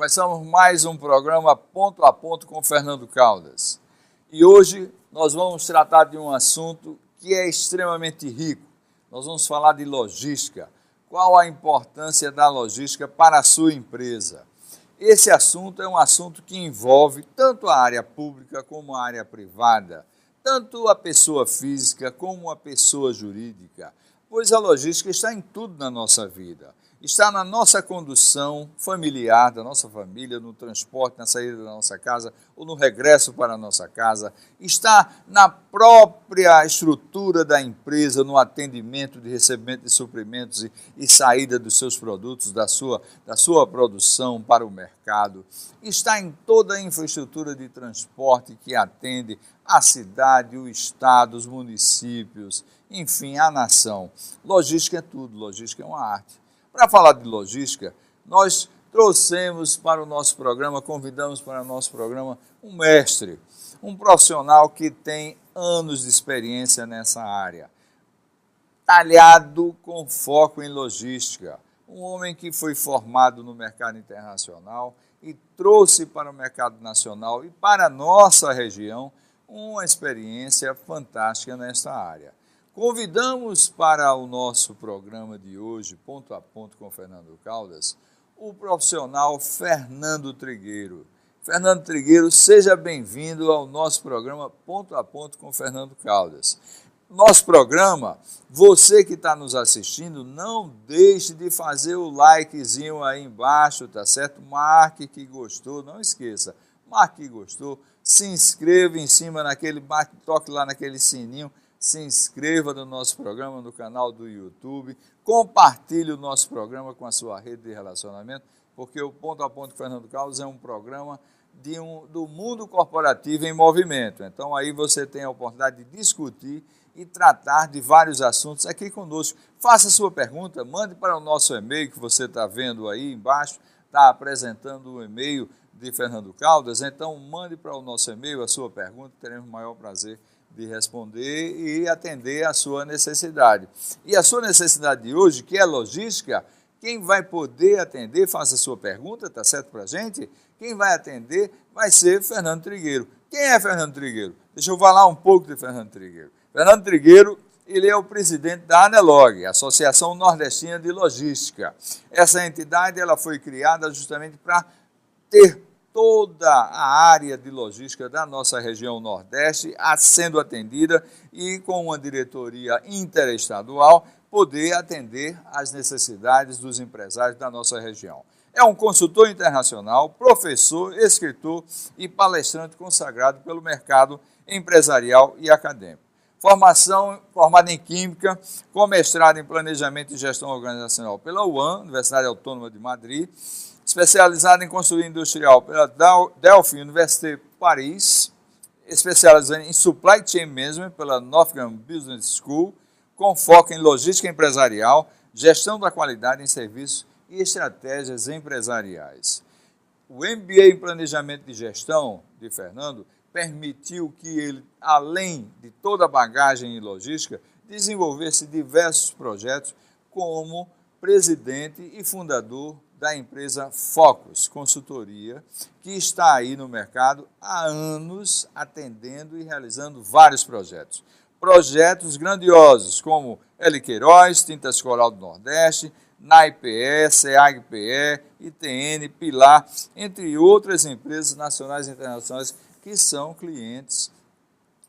Começamos mais um programa Ponto a Ponto com Fernando Caldas. E hoje nós vamos tratar de um assunto que é extremamente rico. Nós vamos falar de logística. Qual a importância da logística para a sua empresa? Esse assunto é um assunto que envolve tanto a área pública como a área privada, tanto a pessoa física como a pessoa jurídica, pois a logística está em tudo na nossa vida. Está na nossa condução familiar, da nossa família, no transporte, na saída da nossa casa ou no regresso para a nossa casa. Está na própria estrutura da empresa, no atendimento de recebimento de suprimentos e saída dos seus produtos, da sua produção para o mercado. Está em toda a infraestrutura de transporte que atende a cidade, o estado, os municípios, enfim, a nação. Logística é tudo, logística é uma arte. Para falar de logística, nós trouxemos para o nosso programa, convidamos para o nosso programa um mestre, um profissional que tem anos de experiência nessa área, talhado com foco em logística, um homem que foi formado no mercado internacional e trouxe para o mercado nacional e para a nossa região uma experiência fantástica nesta área. Convidamos para o nosso programa de hoje, Ponto a Ponto com Fernando Caldas, o profissional Fernando Trigueiro. Fernando Trigueiro, seja bem-vindo ao nosso programa Ponto a Ponto com Fernando Caldas. Nosso programa, você que está nos assistindo, não deixe de fazer o likezinho aí embaixo, tá certo? Marque que gostou, não esqueça, marque que gostou, se inscreva em cima naquele, toque lá naquele sininho, se inscreva no nosso programa no canal do YouTube, compartilhe o nosso programa com a sua rede de relacionamento, porque o Ponto a Ponto com Fernando Caldas é um programa do mundo corporativo em movimento. Então aí você tem a oportunidade de discutir e tratar de vários assuntos aqui conosco. Faça a sua pergunta, mande para o nosso e-mail que você está vendo aí embaixo, está apresentando o e-mail de Fernando Caldas, então mande para o nosso e-mail a sua pergunta, teremos o maior prazer de responder e atender a sua necessidade. E a sua necessidade de hoje, que é logística, quem vai poder atender, faça a sua pergunta, tá certo para a gente? Quem vai atender vai ser Fernando Trigueiro. Quem é Fernando Trigueiro? Deixa eu falar um pouco de Fernando Trigueiro. Fernando Trigueiro, ele é o presidente da ANELOG, Associação Nordestina de Logística. Essa entidade ela foi criada justamente para ter toda a área de logística da nossa região Nordeste sendo atendida e com uma diretoria interestadual poder atender às necessidades dos empresários da nossa região. É um consultor internacional, professor, escritor e palestrante consagrado pelo mercado empresarial e acadêmico. Formação formada em Química, com mestrado em Planejamento e Gestão Organizacional pela UAM, Universidade Autônoma de Madrid, especializado em consultoria industrial pela Delphi Université Paris, especializado em Supply Chain Management pela Northern Business School, com foco em logística empresarial, gestão da qualidade em serviços e estratégias empresariais. O MBA em Planejamento de Gestão de Fernando permitiu que ele, além de toda a bagagem em logística, desenvolvesse diversos projetos como presidente e fundador da empresa Focus Consultoria, que está aí no mercado há anos atendendo e realizando vários projetos. Projetos grandiosos como L. Queiroz, Tintas Coral do Nordeste, NAIPE, CEAG-PE, ITN, Pilar, entre outras empresas nacionais e internacionais que são clientes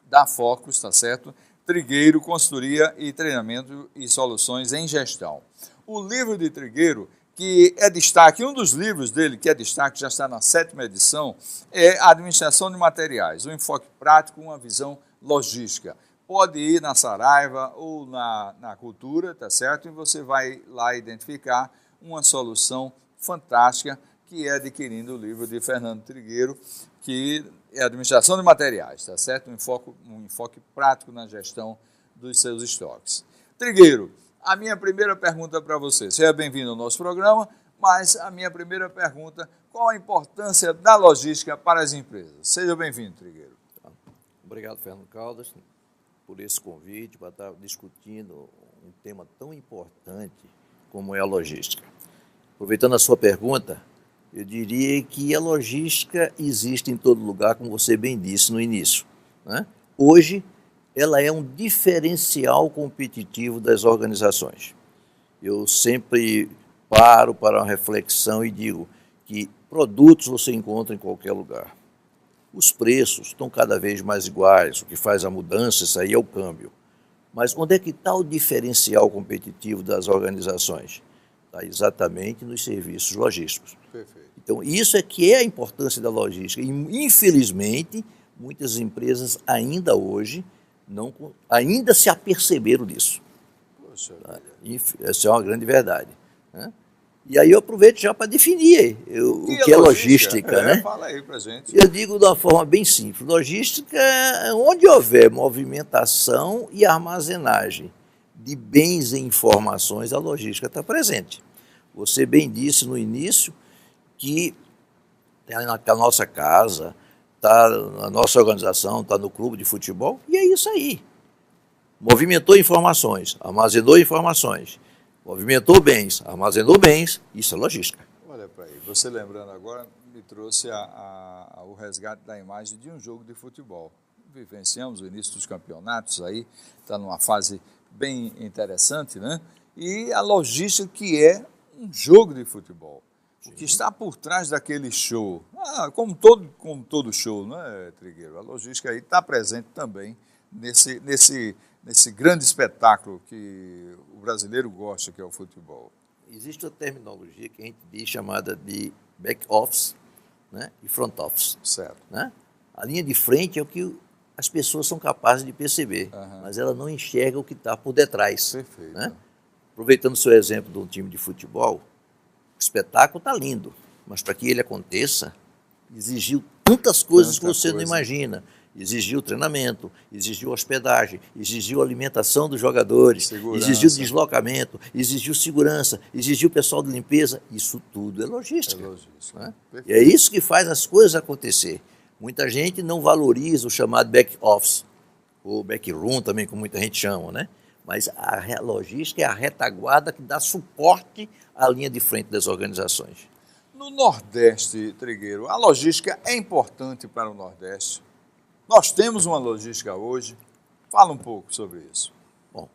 da Focus, tá certo? Trigueiro, Consultoria e Treinamento e Soluções em Gestão. O livro de Trigueiro, que é destaque, um dos livros dele que é destaque, já está na 7ª edição, é Administração de Materiais, um enfoque prático, uma visão logística. Pode ir na Saraiva ou na Cultura, tá certo? E você vai lá identificar uma solução fantástica, que é adquirindo o livro de Fernando Trigueiro, que é Administração de Materiais, tá certo? Um enfoque prático na gestão dos seus estoques. Trigueiro, a minha primeira pergunta para você, seja bem-vindo ao nosso programa, mas a minha primeira pergunta, qual a importância da logística para as empresas? Seja bem-vindo, Trigueiro. Obrigado, Fernando Caldas, por esse convite, para estar discutindo um tema tão importante como é a logística. Aproveitando a sua pergunta, Eu diria que a logística existe em todo lugar, como você bem disse no início, né? Hoje, ela é um diferencial competitivo das organizações. Eu sempre paro para uma reflexão e digo que produtos você encontra em qualquer lugar. Os preços estão cada vez mais iguais, o que faz a mudança, isso aí é o câmbio. Mas onde é que está o diferencial competitivo das organizações? Está exatamente nos serviços logísticos. Perfeito. Então, isso é que é a importância da logística. E, infelizmente, muitas empresas ainda hoje ainda se aperceberam disso. Poxa. Essa é uma grande verdade, né? E aí eu aproveito já para definir o que é logística, né? Fala aí pra gente. Eu digo de uma forma bem simples. Logística é onde houver movimentação e armazenagem de bens e informações, a logística está presente. Você bem disse no início que na nossa casa, está na nossa organização, está no clube de futebol, e é isso aí. Movimentou informações, armazenou informações, movimentou bens, armazenou bens, isso é logística. Olha para aí, você lembrando agora, me trouxe o resgate da imagem de um jogo de futebol. Vivenciamos o início dos campeonatos aí, está numa fase bem interessante, né? E a logística que é um jogo de futebol. O que está por trás daquele show, como todo show, não é, Trigueiro? A logística aí está presente também nesse grande espetáculo que o brasileiro gosta, que é o futebol. Existe uma terminologia que a gente diz chamada de back office, né, e front office. Certo. Né? A linha de frente é o que as pessoas são capazes de perceber, mas ela não enxerga o que está por detrás. Perfeito. Né? Aproveitando o seu exemplo de um time de futebol, o espetáculo está lindo, mas para que ele aconteça, exigiu tantas coisas que você não imagina. Exigiu treinamento, exigiu hospedagem, exigiu alimentação dos jogadores, exigiu deslocamento, exigiu segurança, exigiu pessoal de limpeza. Isso tudo é logística. É logística. Né? E é isso que faz as coisas acontecer. Muita gente não valoriza o chamado back office, ou back room também, como muita gente chama, né? Mas a logística é a retaguarda que dá suporte à linha de frente das organizações. No Nordeste, Trigueiro, a logística é importante para o Nordeste? Nós temos uma logística hoje. Fala um pouco sobre isso. Bom,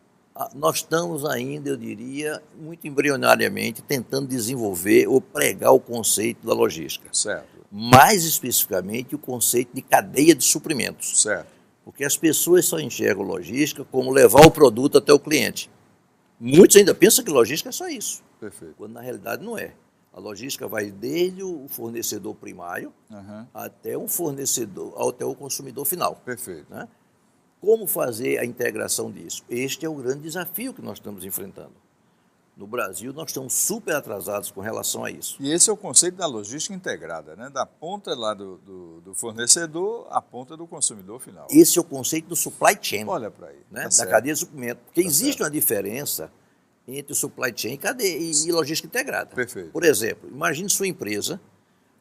nós estamos ainda, eu diria, muito embrionariamente tentando desenvolver ou pregar o conceito da logística. Certo. Mais especificamente o conceito de cadeia de suprimentos. Certo. Porque as pessoas só enxergam logística como levar o produto até o cliente. Muitos ainda pensam que logística é só isso. Perfeito. Quando na realidade não é. A logística vai desde o fornecedor primário até um fornecedor, até o consumidor final. Perfeito. Né? Como fazer a integração disso? Este é o grande desafio que nós estamos enfrentando. No Brasil, nós estamos super atrasados com relação a isso. E esse é o conceito da logística integrada, né? Da ponta lá do fornecedor à ponta do consumidor final. Esse é o conceito do supply chain. Olha para aí. Né? Da cadeia de suprimento. Porque existe uma diferença entre o supply chain e logística integrada. Perfeito. Por exemplo, imagine sua empresa,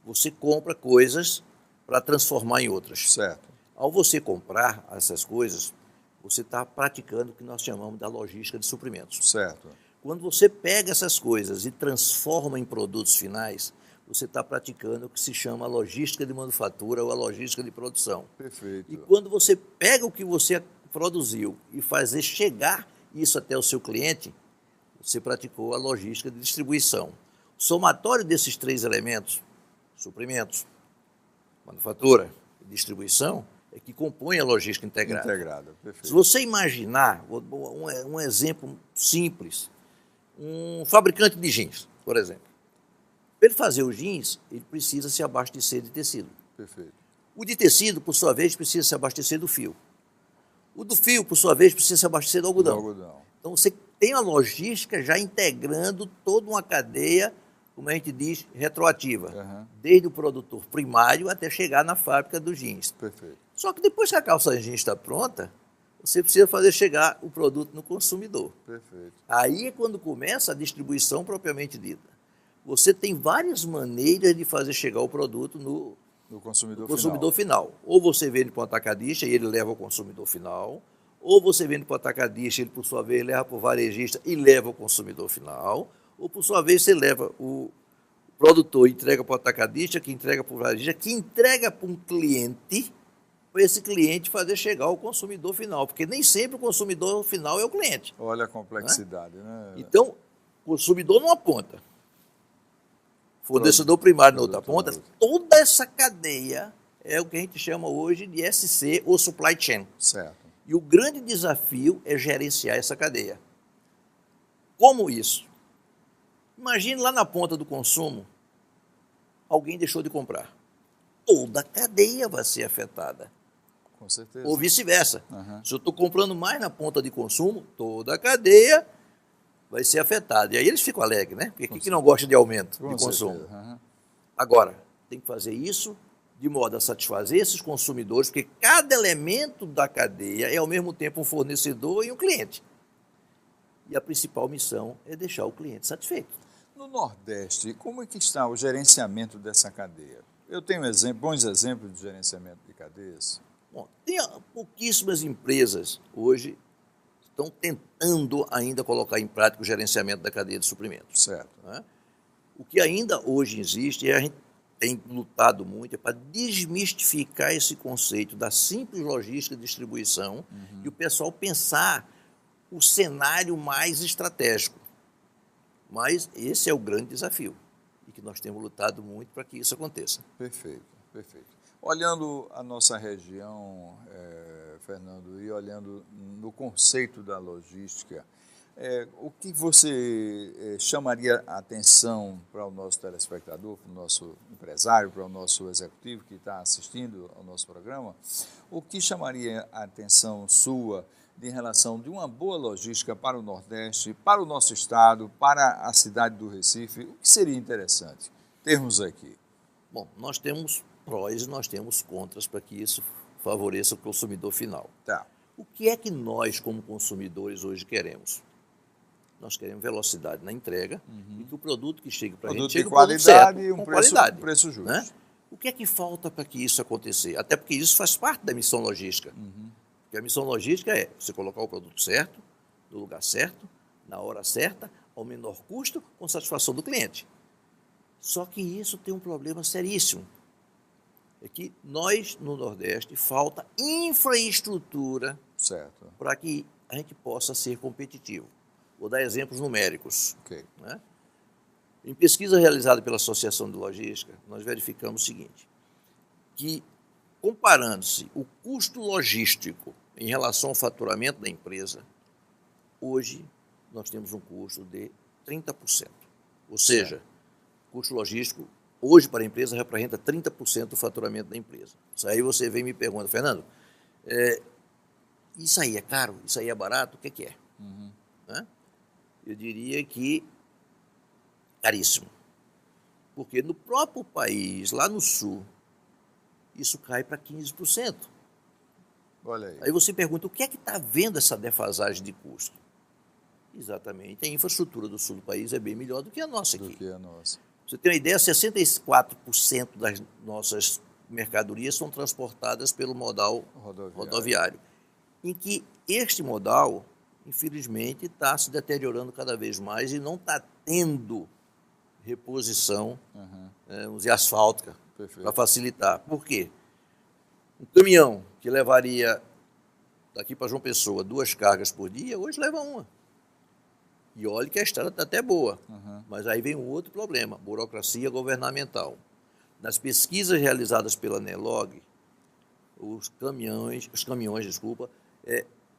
você compra coisas para transformar em outras. Certo. Ao você comprar essas coisas, você está praticando o que nós chamamos da logística de suprimentos. Certo. Quando você pega essas coisas e transforma em produtos finais, você está praticando o que se chama a logística de manufatura ou a logística de produção. Perfeito. E quando você pega o que você produziu e fazer chegar isso até o seu cliente, você praticou a logística de distribuição. O somatório desses três elementos, suprimentos, manufatura e distribuição, é que compõe a logística integrada. Integrada, perfeito. Se você imaginar, um exemplo simples, um fabricante de jeans, por exemplo. Para ele fazer o jeans, ele precisa se abastecer de tecido. Perfeito. O de tecido, por sua vez, precisa se abastecer do fio. O do fio, por sua vez, precisa se abastecer do algodão. Então, você tem a logística já integrando toda uma cadeia, como a gente diz, retroativa. Desde o produtor primário até chegar na fábrica do jeans. Perfeito. Só que depois que a calça jeans está pronta, você precisa fazer chegar o produto no consumidor. Perfeito. Aí é quando começa a distribuição propriamente dita. Você tem várias maneiras de fazer chegar o produto no consumidor final. Ou você vende para o atacadista e ele leva ao consumidor final, ou você vende para o atacadista e ele, por sua vez, leva para o varejista e leva ao consumidor final, ou, por sua vez, você leva o produtor entrega para o atacadista, que entrega para o varejista, que entrega para um cliente, para esse cliente fazer chegar ao consumidor final, porque nem sempre o consumidor final é o cliente. Olha a complexidade, né? Então, o consumidor numa ponta, fornecedor primário na outra ponta, toda essa cadeia é o que a gente chama hoje de SC ou Supply Chain. Certo. E o grande desafio é gerenciar essa cadeia. Como isso? Imagine lá na ponta do consumo, alguém deixou de comprar. Toda a cadeia vai ser afetada. Com certeza. Ou vice-versa. Uhum. Se eu estou comprando mais na ponta de consumo, toda a cadeia vai ser afetada. E aí eles ficam alegres, né? Porque quem que não gosta de aumento de consumo? Uhum. Agora, tem que fazer isso de modo a satisfazer esses consumidores, porque cada elemento da cadeia é ao mesmo tempo um fornecedor e um cliente. E a principal missão é deixar o cliente satisfeito. No Nordeste, como é que está o gerenciamento dessa cadeia? Eu tenho bons exemplos de gerenciamento de cadeias. Bom, tem pouquíssimas empresas hoje que estão tentando ainda colocar em prática o gerenciamento da cadeia de suprimentos. Certo. Né? O que ainda hoje existe, e a gente tem lutado muito, é para desmistificar esse conceito da simples logística de distribuição e o pessoal pensar o cenário mais estratégico. Mas esse é o grande desafio e que nós temos lutado muito para que isso aconteça. Perfeito, perfeito. Olhando a nossa região, Fernando, e olhando no conceito da logística, o que você chamaria a atenção para o nosso telespectador, para o nosso empresário, para o nosso executivo que está assistindo ao nosso programa? O que chamaria a atenção sua em relação de uma boa logística para o Nordeste, para o nosso estado, para a cidade do Recife? O que seria interessante termos aqui? Bom, nós temos prós e nós temos contras para que isso favoreça o consumidor final. Tá. O que é que nós, como consumidores, hoje queremos? Nós queremos velocidade na entrega e que o produto que chegue para a gente chegue com qualidade e um preço justo. Né? O que é que falta para que isso acontecer? Até porque isso faz parte da missão logística. Porque a missão logística é você colocar o produto certo, no lugar certo, na hora certa, ao menor custo, com satisfação do cliente. Só que isso tem um problema seríssimo. É que nós, no Nordeste, falta infraestrutura para que a gente possa ser competitivo. Vou dar exemplos numéricos. Okay. Né? Em pesquisa realizada pela Associação de Logística, nós verificamos o seguinte, que comparando-se o custo logístico em relação ao faturamento da empresa, hoje nós temos um custo de 30%. Ou seja, o custo logístico hoje para a empresa representa 30% do faturamento da empresa. Isso aí você vem e me pergunta, Fernando, isso aí é caro? Isso aí é barato? O que é? Né? Eu diria que caríssimo. Porque no próprio país, lá no sul, isso cai para 15%. Olha aí. Aí você pergunta, o que é que está vendo essa defasagem de custo? Exatamente, a infraestrutura do sul do país é bem melhor do que a nossa aqui. Você tem uma ideia, 64% das nossas mercadorias são transportadas pelo modal rodoviário. Em que este modal, infelizmente, está se deteriorando cada vez mais e não está tendo reposição, vamos dizer, asfáltica, para facilitar. Por quê? Um caminhão que levaria daqui para João Pessoa 2 cargas por dia, hoje leva 1. E olha que a estrada está até boa, mas aí vem um outro problema, burocracia governamental. Nas pesquisas realizadas pela Nelog, os caminhões,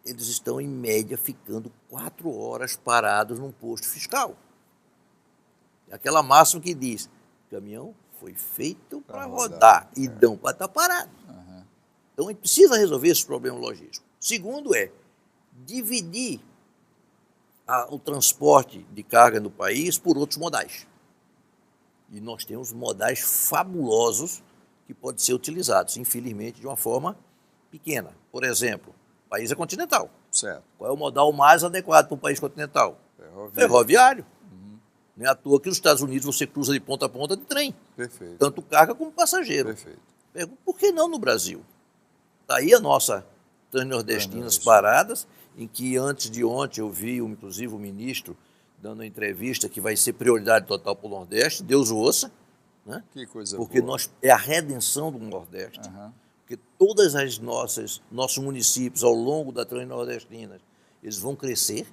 eles estão em média ficando 4 horas parados num posto fiscal. Aquela máxima que diz, caminhão foi feito para rodar e não para estar parado. Então a gente precisa resolver esse problema logístico. Segundo dividir o transporte de carga no país por outros modais. E nós temos modais fabulosos que podem ser utilizados, infelizmente, de uma forma pequena. Por exemplo, o país é continental. Certo. Qual é o modal mais adequado para um país continental? Ferroviário. Não é à toa que nos Estados Unidos você cruza de ponta a ponta de trem. Perfeito. Tanto carga como passageiro. Perfeito. Por que não no Brasil? Está aí a nossa Transnordestinas paradas, em que antes de ontem eu vi, inclusive, o ministro dando uma entrevista que vai ser prioridade total para o Nordeste, Deus o ouça, né? Que coisa porque boa. É a redenção do Nordeste. Porque todas as nossos municípios ao longo da Transnordestina, eles vão crescer,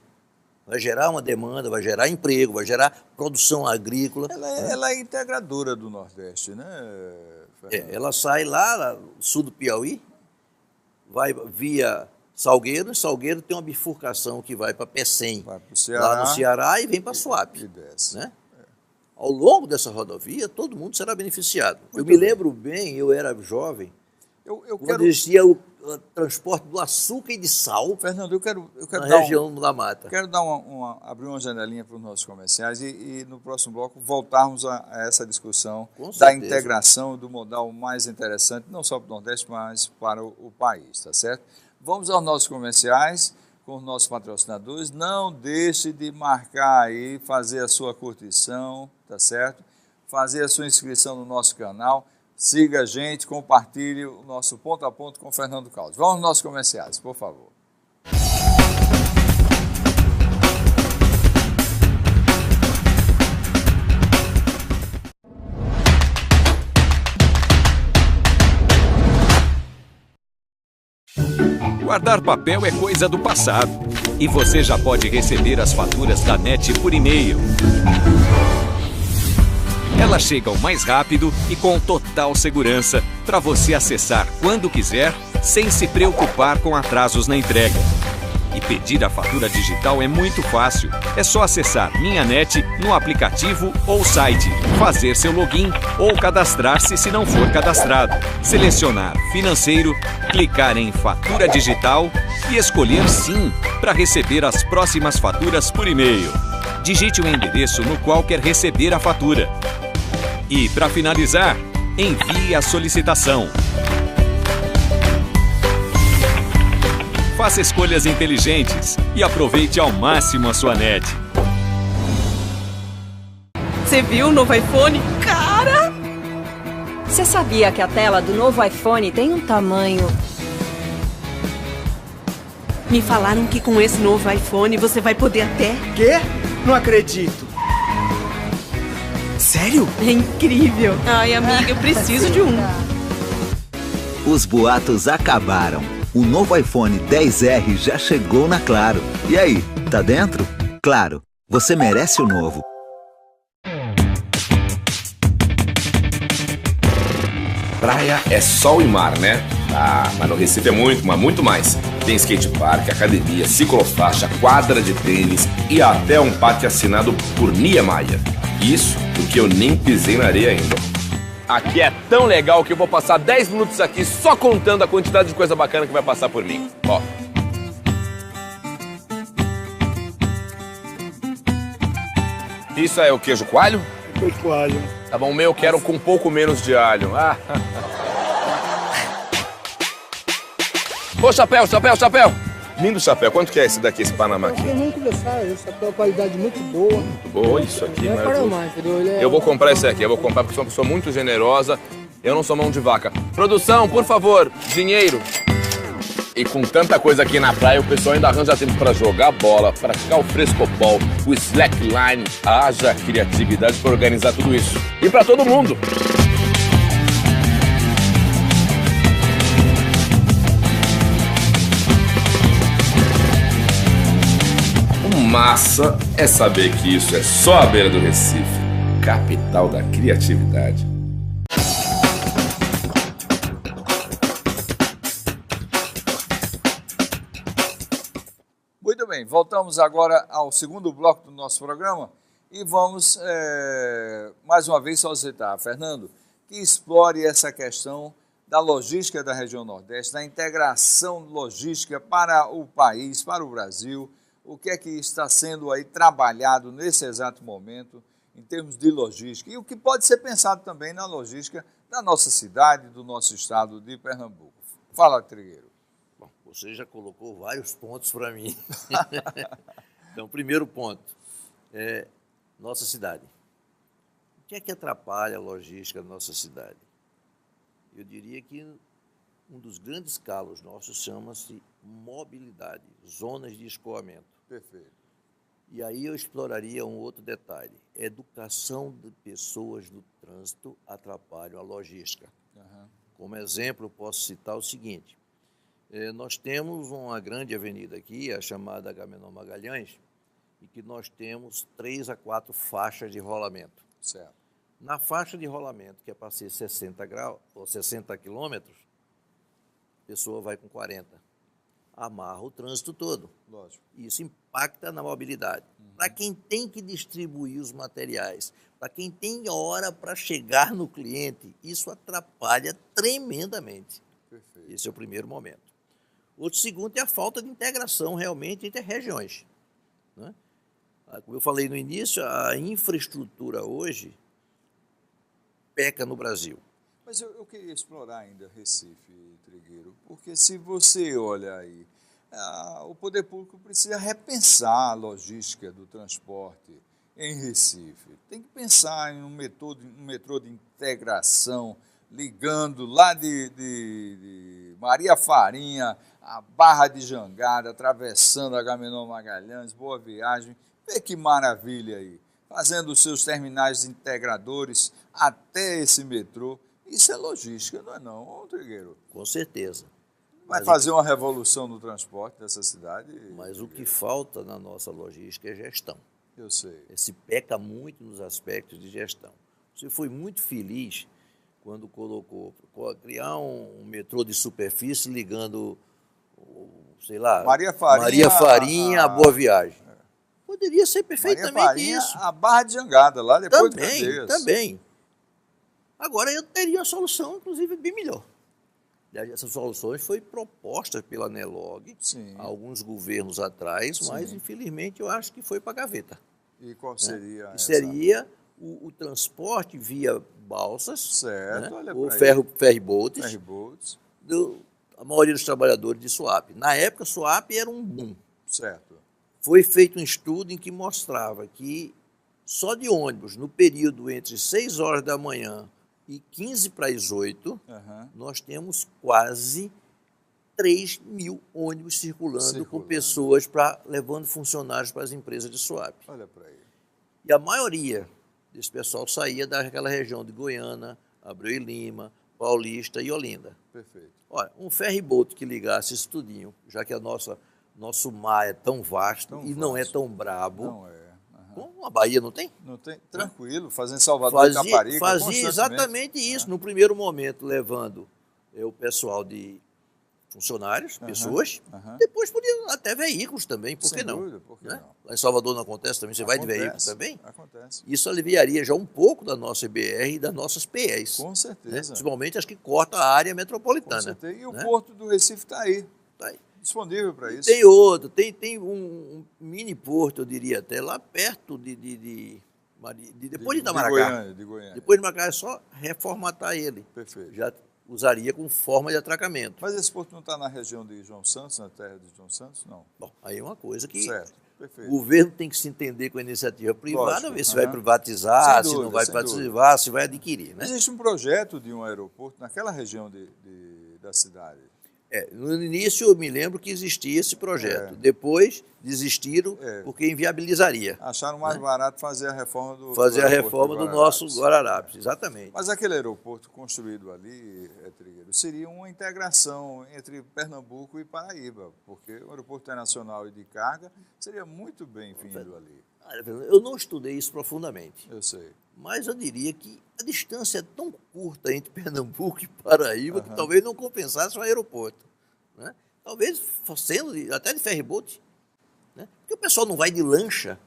vai gerar uma demanda, vai gerar emprego, vai gerar produção agrícola. Ela é integradora do Nordeste, né, Fernando? Ela sai lá no sul do Piauí, vai via Salgueiro, e Salgueiro tem uma bifurcação que vai para Pecém, Vai pro Ceará, lá no Ceará, e vem para Suape. E desce. Né? Ao longo dessa rodovia, todo mundo será beneficiado. Eu me lembro bem, eu era jovem, quando existia o transporte do açúcar e de sal, Fernando, eu quero na região da Mata. Quero dar abrir uma janelinha para os nossos comerciais e no próximo bloco voltarmos a essa discussão da integração do modal mais interessante, não só para o Nordeste, mas para o país, tá certo? Vamos aos nossos comerciais com os nossos patrocinadores. Não deixe de marcar aí, fazer a sua curtição, tá certo? Fazer a sua inscrição no nosso canal. Siga a gente, compartilhe o nosso Ponto a Ponto com o Fernando Caldas. Vamos aos nossos comerciais, por favor. Guardar papel é coisa do passado. E você já pode receber as faturas da NET por e-mail. Elas chegam mais rápido e com total segurança para você acessar quando quiser, sem se preocupar com atrasos na entrega. E pedir a fatura digital é muito fácil. É só acessar Minha NET no aplicativo ou site, fazer seu login ou cadastrar-se se não for cadastrado, selecionar Financeiro, clicar em Fatura Digital e escolher Sim para receber as próximas faturas por e-mail. Digite o endereço no qual quer receber a fatura. E, para finalizar, envie a solicitação. Faça escolhas inteligentes e aproveite ao máximo a sua NET. Você viu o novo iPhone? Cara! Você sabia que a tela do novo iPhone tem um tamanho... Me falaram que com esse novo iPhone você vai poder até... Quê? Não acredito. Sério? É incrível. Ai, amiga, eu preciso de um. Os boatos acabaram. O novo iPhone XR já chegou na Claro. E aí, tá dentro? Claro, você merece o novo. Praia é sol e mar, né? Ah, mas no Recife é muito, mas muito mais. Tem skatepark, academia, ciclofaixa, quadra de tênis e até um parque assinado por Niemeyer. Isso porque eu nem pisei na areia ainda. Aqui é tão legal que eu vou passar 10 minutos aqui só contando a quantidade de coisa bacana que vai passar por mim. Ó. Isso é o queijo coalho? Queijo coalho. Tá bom, o meu eu quero com um pouco menos de alho. Ah. Ô, chapéu! Lindo chapéu. Quanto que é esse daqui, esse Panamá aqui? Vamos conversar, esse chapéu é uma qualidade muito boa. Muito boa, isso aqui. Não é Panamá, entendeu? Eu vou comprar esse aqui, eu vou comprar porque sou uma pessoa muito generosa. Eu não sou mão de vaca. Produção, por favor, dinheiro. E com tanta coisa aqui na praia, o pessoal ainda arranja tempo pra jogar bola, praticar o frescobol, o slackline. Haja criatividade pra organizar tudo isso. E pra todo mundo. Massa é saber que isso é só a beira do Recife, capital da criatividade. Muito bem, voltamos agora ao segundo bloco do nosso programa e vamos mais uma vez solicitar, Fernando, que explore essa questão da logística da região Nordeste, da integração logística para o país, para o Brasil. O que é que está sendo aí trabalhado nesse exato momento em termos de logística e o que pode ser pensado também na logística da nossa cidade, do nosso estado de Pernambuco. Fala, Trigueiro. Bom, você já colocou vários pontos para mim. Então, primeiro ponto é nossa cidade. O que é que atrapalha a logística da nossa cidade? Eu diria que um dos grandes calos nossos chama-se mobilidade, zonas de escoamento. Perfeito. E aí eu exploraria um outro detalhe. Educação de pessoas do trânsito atrapalha a logística. Como exemplo, eu posso citar o seguinte. Nós temos uma grande avenida aqui, a chamada Agamenon Magalhães, e que nós temos 3 a 4 faixas de rolamento. Certo. Na faixa de rolamento, que é para ser 60 graus ou 60 quilômetros, a pessoa vai com 40. Amarra o trânsito todo. Lógico. Isso impacta na mobilidade. Para quem tem que distribuir os materiais, para quem tem hora para chegar no cliente, isso atrapalha tremendamente. Perfeito. Esse é o primeiro momento. Outro segundo é a falta de integração realmente entre regiões. Né? Como eu falei no início, a infraestrutura hoje peca no Brasil. Mas eu queria explorar ainda Recife, Trigueiro, porque se você olha aí, o poder público precisa repensar a logística do transporte em Recife. Tem que pensar em um metrô de integração, ligando lá de Maria Farinha, a Barra de Jangada, atravessando a Agamenon Magalhães, Boa Viagem. Vê que maravilha aí, fazendo os seus terminais integradores até esse metrô. Isso é logística, não é não, Trigueiro? Com certeza. Vai fazer uma revolução no transporte dessa cidade? Mas o que falta na nossa logística é gestão. Eu sei. Se peca muito nos aspectos de gestão. Você foi muito feliz quando colocou criar um metrô de superfície ligando, sei lá, Maria Farinha a Boa Viagem. Poderia ser perfeitamente Maria Farinha, isso. A Barra de Jangada, lá depois também, de Candeias. Também. Agora eu teria uma solução, inclusive, bem melhor. Essas soluções foi proposta pela Nelog há alguns governos atrás, mas infelizmente eu acho que foi para a gaveta. E qual seria essa? Seria o transporte via balsas, certo, olha ou ferryboats, a maioria dos trabalhadores de Suape. Na época, Suape era um boom. Certo. Foi feito um estudo em que mostrava que só de ônibus, no período entre 6 horas da manhã e 15 para as 8, nós temos quase 3 mil ônibus circulando com pessoas levando funcionários para as empresas de Suape. Olha para aí. E a maioria desse pessoal saía daquela região de Goiânia, Abreu e Lima, Paulista e Olinda. Perfeito. Olha, um ferryboat que ligasse isso tudinho, já que nosso mar é tão vasto não é tão brabo. Não é. Como a Bahia não tem? Não tem. Tranquilo, fazendo Salvador e Caparica. Fazia exatamente isso. No primeiro momento, levando o pessoal de funcionários, pessoas. Depois podiam até veículos também, por que não? Dúvida, por que não? Lá em Salvador não acontece também? Você vai de veículo também? Acontece. Isso aliviaria já um pouco da nossa EBR e das nossas PEs. Com certeza. Principalmente as que cortam a área metropolitana. Com certeza. E o Porto do Recife está aí. Está aí. Disponível para isso. Tem outro, tem um mini porto, eu diria até, lá perto depois de Itamaracá. De Goiânia. Depois de Itamaracá é só reformatar ele. Perfeito. Já usaria como forma de atracamento. Mas esse porto não está na região de João Santos, na terra de João Santos? Não. Bom, aí é uma coisa que certo. Perfeito. O governo tem que se entender com a iniciativa privada, lógico, ver se vai privatizar, se não vai privatizar, se vai adquirir. Né? Existe um projeto de um aeroporto naquela região da cidade. No início eu me lembro que existia esse projeto. Depois desistiram porque inviabilizaria. Acharam mais barato fazer a reforma do nosso Guararapes, exatamente. Mas aquele aeroporto construído ali, Trigueiro, seria uma integração entre Pernambuco e Paraíba, porque o aeroporto internacional e de carga seria muito bem-vindo ali. Eu não estudei isso profundamente. Eu sei. Mas eu diria que a distância é tão curta entre Pernambuco e Paraíba que talvez não compensasse um aeroporto. Né? Talvez sendo até de ferryboat. Né? Porque o pessoal não vai de lancha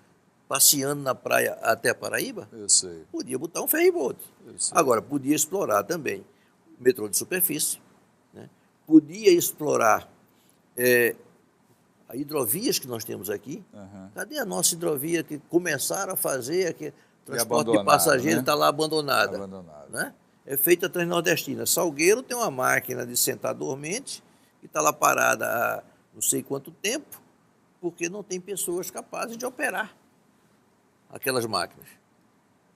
passeando na praia até a Paraíba. Eu sei. Podia botar um ferryboat. Agora, podia explorar também o metrô de superfície. Né? Podia explorar as hidrovias que nós temos aqui. Cadê a nossa hidrovia que começaram a fazer aqui? Transporte de passageiro está lá abandonada. Né? É feita a Transnordestina. Salgueiro tem uma máquina de sentar dormente que está lá parada há não sei quanto tempo, porque não tem pessoas capazes de operar aquelas máquinas.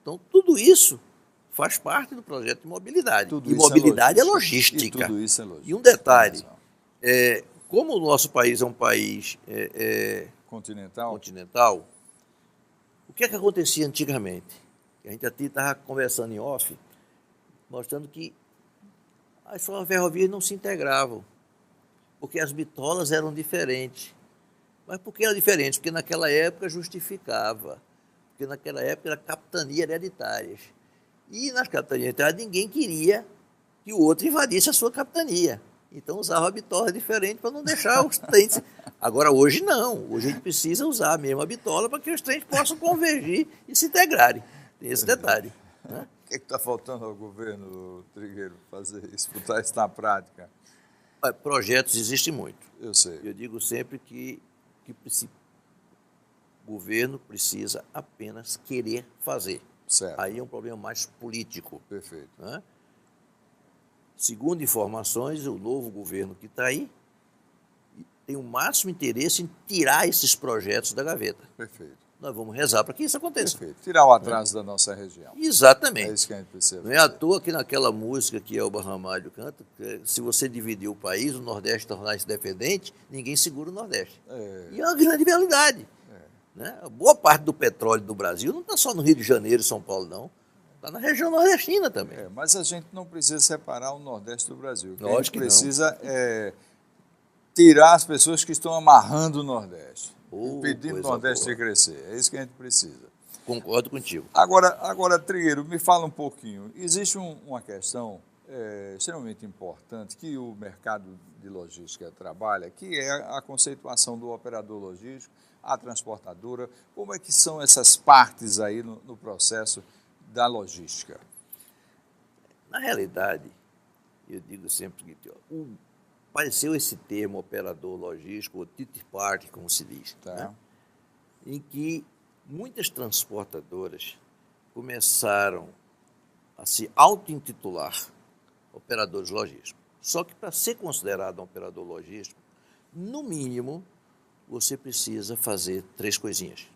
Então, tudo isso faz parte do projeto de mobilidade. E mobilidade é logística. E tudo isso é logística. E um detalhe, como o nosso país é um país continental, O que é que acontecia antigamente? A gente até estava conversando em off, mostrando que as ferrovias não se integravam, porque as bitolas eram diferentes. Mas por que era diferente? Porque naquela época justificava, porque naquela época era capitania hereditárias. E nas capitanias hereditárias ninguém queria que o outro invadisse a sua capitania. Então usava a bitola diferente para não deixar os trens. Agora hoje não, hoje a gente precisa usar a mesma bitola para que os trens possam convergir e se integrarem. Tem esse detalhe. Né? O que está faltando ao governo, Trigueiro, fazer isso, botar isso na prática? Projetos existem muito. Eu sei. Eu digo sempre que o governo precisa apenas querer fazer. Certo. Aí é um problema mais político. Perfeito. Né? Segundo informações, o novo governo que está aí tem o máximo interesse em tirar esses projetos da gaveta. Perfeito. Nós vamos rezar para que isso aconteça. Perfeito. Tirar o atraso da nossa região. Exatamente. É isso que a gente precisa fazer. Não é à toa que naquela música que Elba Ramalho canta, se você dividir o país, o Nordeste tornar-se independente, ninguém segura o Nordeste. E é uma grande realidade. Né? A boa parte do petróleo do Brasil não está só no Rio de Janeiro e São Paulo, não. Está na região nordestina também. Mas a gente não precisa separar o Nordeste do Brasil. O que Lógico a gente que precisa é tirar as pessoas que estão amarrando o Nordeste, impedindo o Nordeste de crescer. É isso que a gente precisa. Concordo contigo. Agora, Trigueiro, me fala um pouquinho. Existe uma questão extremamente importante que o mercado de logística trabalha, que é a conceituação do operador logístico, a transportadora. Como é que são essas partes aí no processo da logística? Na realidade, eu digo sempre o seguinte, apareceu esse termo operador logístico, ou third party, como se diz, né? Em que muitas transportadoras começaram a se auto-intitular operadores logísticos. Só que para ser considerado um operador logístico, no mínimo, você precisa fazer 3 coisinhas.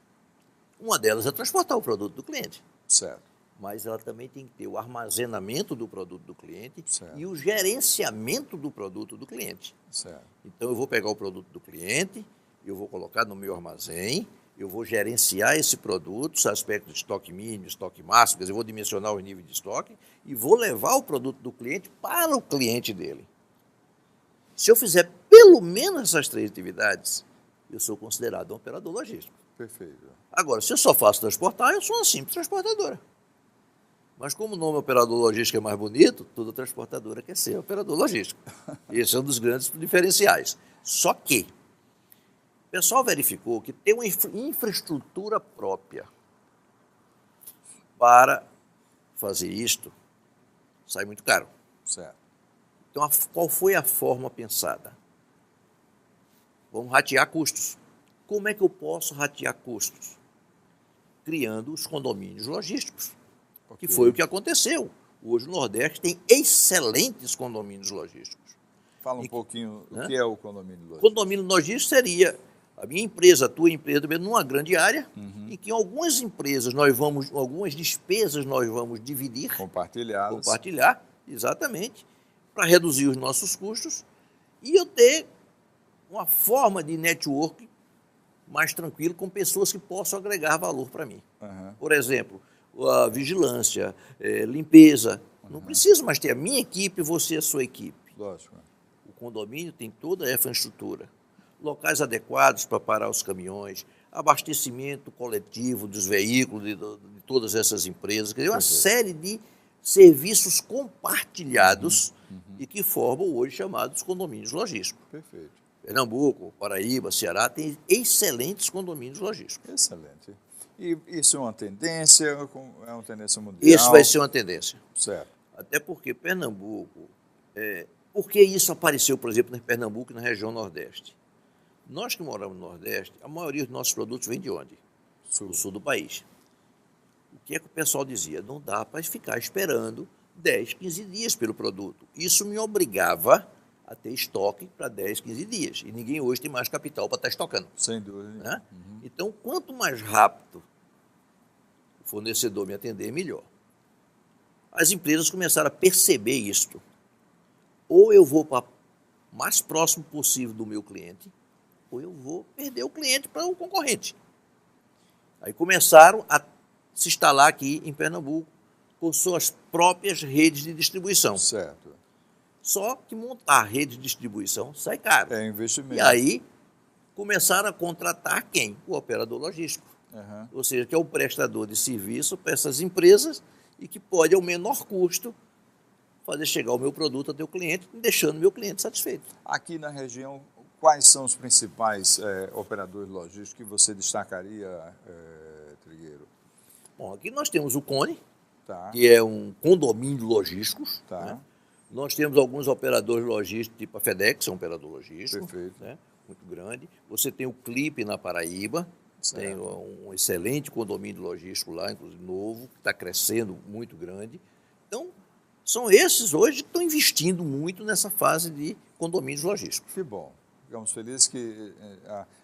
Uma delas é transportar o produto do cliente. Certo. Mas ela também tem que ter o armazenamento do produto do cliente certo. E o gerenciamento do produto do cliente. Certo. Então, eu vou pegar o produto do cliente, eu vou colocar no meu armazém, eu vou gerenciar esse produto, os aspectos de estoque mínimo, estoque máximo, quer dizer, eu vou dimensionar o nível de estoque e vou levar o produto do cliente para o cliente dele. Se eu fizer pelo menos essas 3 atividades, eu sou considerado um operador logístico. Perfeito. Agora, se eu só faço transportar, eu sou uma simples transportadora. Mas como o nome operador logístico é mais bonito, toda transportadora quer ser operador logístico. Esse é um dos grandes diferenciais. Só que o pessoal verificou que ter uma infraestrutura própria para fazer isto sai muito caro. Certo. Então, qual foi a forma pensada? Vamos ratear custos. Como é que eu posso ratear custos? Criando os condomínios logísticos. Que foi o que aconteceu. Hoje o Nordeste tem excelentes condomínios logísticos. Fala um pouquinho o que é o condomínio logístico. Condomínio logístico seria a minha empresa, a tua empresa, numa grande área, em que algumas empresas algumas despesas nós vamos dividir. Compartilhar, exatamente, para reduzir os nossos custos e eu ter uma forma de network mais tranquilo com pessoas que possam agregar valor para mim. Por exemplo, a vigilância, limpeza. Não preciso mais ter a minha equipe e você a sua equipe. Lógico. O condomínio tem toda essa infraestrutura. Locais adequados para parar os caminhões, abastecimento coletivo dos veículos de todas essas empresas. Quer dizer, uma série de serviços compartilhados e que formam hoje chamados condomínios logísticos. Perfeito. Pernambuco, Paraíba, Ceará tem excelentes condomínios logísticos. Excelente. E isso é uma tendência mundial? Isso vai ser uma tendência. Certo. Até porque Pernambuco... Por que isso apareceu, por exemplo, em Pernambuco e na região Nordeste? Nós que moramos no Nordeste, a maioria dos nossos produtos vem de onde? Do sul do país. O que é que o pessoal dizia? Não dá para ficar esperando 10, 15 dias pelo produto. Isso me obrigava a ter estoque para 10, 15 dias. E ninguém hoje tem mais capital para estar estocando. Sem dúvida. Né? Então, quanto mais rápido o fornecedor me atender, melhor. As empresas começaram a perceber isto. Ou eu vou para o mais próximo possível do meu cliente, ou eu vou perder o cliente para o concorrente. Aí começaram a se instalar aqui em Pernambuco com suas próprias redes de distribuição. Certo. Só que montar rede de distribuição sai caro. É investimento. E aí começaram a contratar quem? O operador logístico. Uhum. Ou seja, que é o prestador de serviço para essas empresas e que pode, ao menor custo, fazer chegar o meu produto até o cliente, deixando o meu cliente satisfeito. Aqui na região, quais são os principais operadores logísticos que você destacaria, Trigueiro? Bom, aqui nós temos o Cone, Tá. que é um condomínio logístico. Tá. Né? Nós temos alguns operadores logísticos, tipo a FedEx, é um operador logístico. Perfeito. Né? Muito grande. Você tem o Clipe na Paraíba, Certo. tem um excelente condomínio logístico lá, inclusive novo, que está crescendo muito grande. Então, são esses hoje que estão investindo muito nessa fase de condomínios logísticos. Que bom. Ficamos felizes que,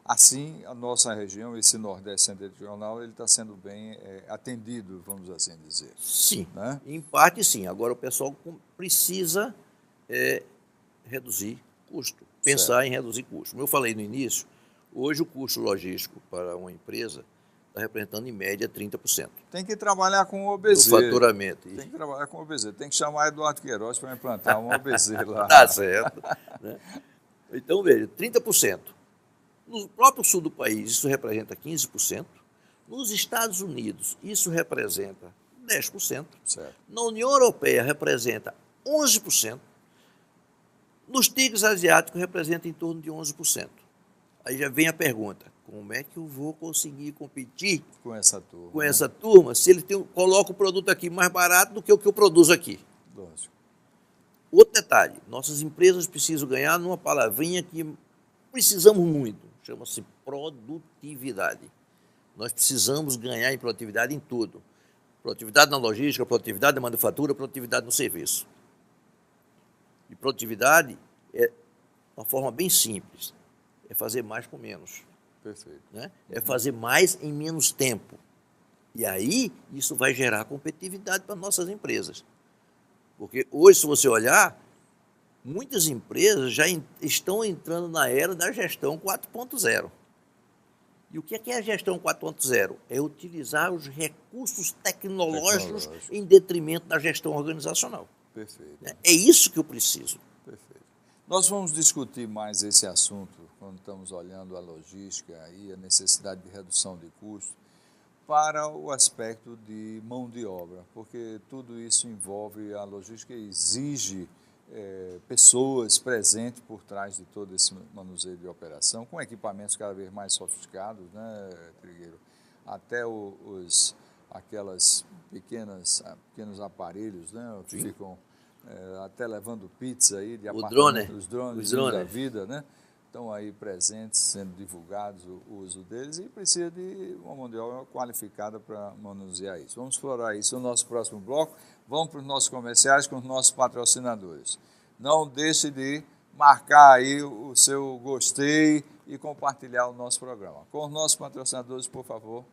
assim, a nossa região, esse Nordeste Setentrional, ele está sendo bem atendido, vamos assim dizer. Sim, Né? em parte sim. Agora o pessoal precisa reduzir custo, pensar em reduzir custo. Como eu falei no início, hoje o custo logístico para uma empresa está representando em média 30%. Tem que trabalhar com o Do OBZ. faturamento. Tem que trabalhar com o OBZ. Tem que chamar Eduardo Queiroz para implantar um OBZ lá. Tá certo. Né? Então, veja, 30%. No próprio sul do país, isso representa 15%. Nos Estados Unidos, isso representa 10%. Certo. Na União Europeia, representa 11%. Nos tigres asiáticos, representa em torno de 11%. Aí já vem a pergunta, como é que eu vou conseguir competir Com essa turma. com essa turma se ele coloca o produto aqui mais barato do que o que eu produzo aqui? Lógico. Outro detalhe, nossas empresas precisam ganhar numa palavrinha que precisamos muito, chama-se produtividade. Nós precisamos ganhar em produtividade em tudo. Produtividade na logística, produtividade na manufatura, produtividade no serviço. E produtividade é uma forma bem simples, é fazer mais com menos. Perfeito. Né? É fazer mais em menos tempo. E aí, isso vai gerar competitividade para nossas empresas. Porque hoje, se você olhar, muitas empresas já estão entrando na era da gestão 4.0. E o que é a gestão 4.0? É utilizar os recursos tecnológicos em detrimento da gestão organizacional. Perfeito. É isso que eu preciso. Perfeito. Nós vamos discutir mais esse assunto quando estamos olhando a logística e a necessidade de redução de custos para o aspecto de mão de obra, porque tudo isso envolve a logística e exige pessoas presentes por trás de todo esse manuseio de operação, com equipamentos cada vez mais sofisticados, né, Trigueiro? Até aquelas pequenos aparelhos, né, que ficam até levando pizza aí de apartamento, os drones da vida, né? Estão aí presentes, sendo divulgados o uso deles e precisa de uma mão de obra qualificada para manusear isso. Vamos explorar isso no nosso próximo bloco. Vamos para os nossos comerciais com os nossos patrocinadores. Não deixe de marcar aí o seu gostei e compartilhar o nosso programa. Com os nossos patrocinadores, por favor.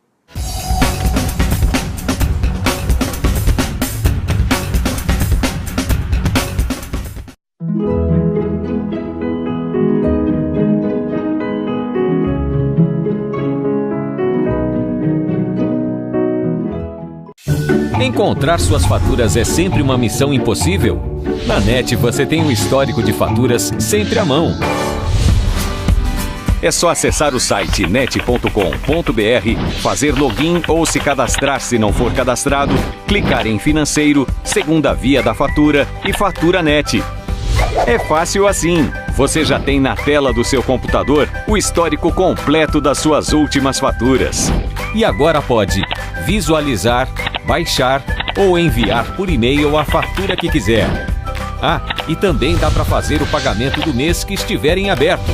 Encontrar suas faturas é sempre uma missão impossível? Na NET você tem um histórico de faturas sempre à mão. É só acessar o site net.com.br, fazer login ou se cadastrar se não for cadastrado, clicar em Financeiro, segunda via da fatura e Fatura NET. É fácil assim. Você já tem na tela do seu computador o histórico completo das suas últimas faturas. E agora pode visualizar, baixar ou enviar por e-mail a fatura que quiser. Ah, e também dá para fazer o pagamento do mês que estiver em aberto.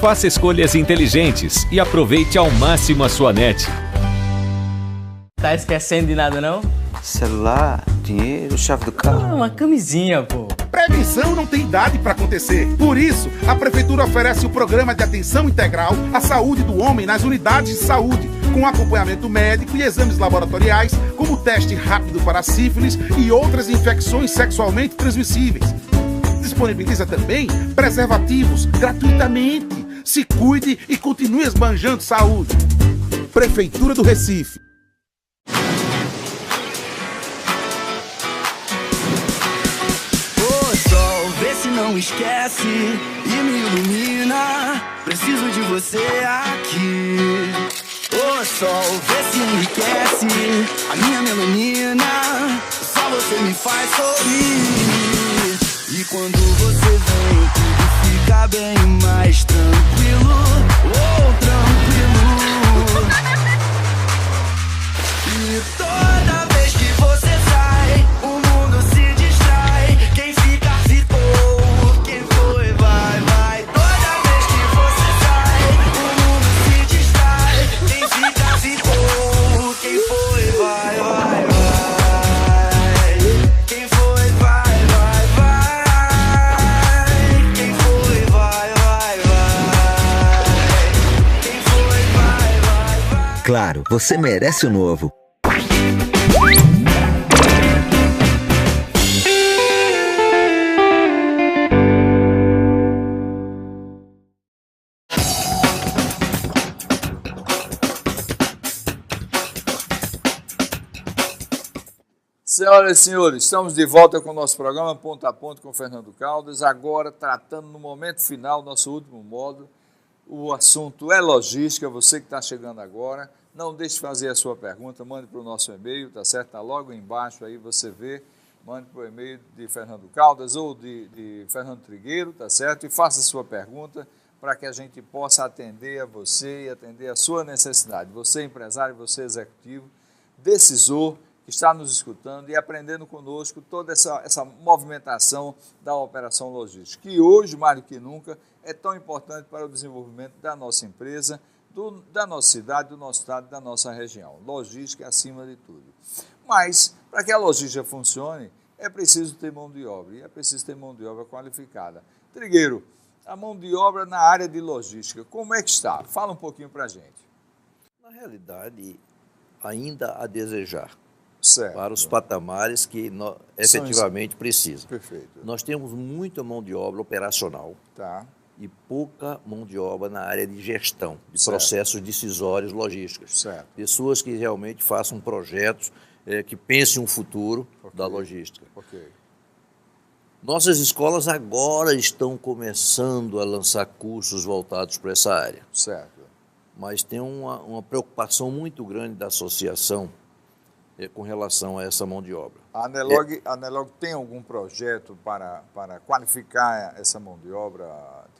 Faça escolhas inteligentes e aproveite ao máximo a sua NET. Tá esquecendo de nada, não? Celular, dinheiro, chave do carro. Uma camisinha, pô. Prevenção não tem idade para acontecer. Por isso, a Prefeitura oferece o programa de atenção integral à saúde do homem nas unidades de saúde, com acompanhamento médico e exames laboratoriais, como teste rápido para sífilis e outras infecções sexualmente transmissíveis. Disponibiliza também preservativos gratuitamente. se cuide e continue esbanjando saúde. Prefeitura do Recife. Ô sol, vê se não esquece e me ilumina. Preciso de você aqui. Ô sol, vê se enriquece a minha melanina. Só você me faz sorrir. E quando você vem, tudo fica bem mais tranquilo. Oh, tranquilo. E toda vez que você sai, o mundo se distrai. Quem fica, ficou. Quem foi, vai, vai. Toda vez que você sai, o mundo se distrai. Quem fica, ficou. Quem foi, vai, vai, vai. Quem foi, vai, vai, vai. Quem foi, vai, vai, vai. Quem foi, vai, vai, vai. Claro, você merece o novo. Senhoras e senhores, estamos de volta com o nosso programa Ponto a Ponto com Fernando Caldas, agora tratando no momento final, nosso último módulo, o assunto é logística. Você que está chegando agora, não deixe de fazer a sua pergunta, mande para o nosso e-mail, tá certo? Está logo embaixo aí, você vê, mande para o e-mail de Fernando Caldas ou de Fernando Trigueiro, tá certo? E faça a sua pergunta para que a gente possa atender a você e atender a sua necessidade. Você empresário, você executivo, decisor, que está nos escutando e aprendendo conosco toda essa movimentação da operação logística, que hoje, mais do que nunca, é tão importante para o desenvolvimento da nossa empresa, da nossa cidade, do nosso estado, da nossa região. Logística acima de tudo. Mas, para que a logística funcione, é preciso ter mão de obra, e é preciso ter mão de obra qualificada. Trigueiro, a mão de obra na área de logística, como é que está? Fala um pouquinho para a gente. Na realidade, ainda a desejar. Certo. Para os patamares que efetivamente precisam. Perfeito. Nós temos muita mão de obra operacional, tá, e pouca mão de obra na área de gestão, de certo, processos decisórios logísticos. Certo. Pessoas que realmente façam projetos, que pensem um futuro da logística. Okay. Nossas escolas agora estão começando a lançar cursos voltados para essa área. Certo. Mas tem uma preocupação muito grande da associação com relação a essa mão de obra. A Anelog tem algum projeto para qualificar essa mão de obra,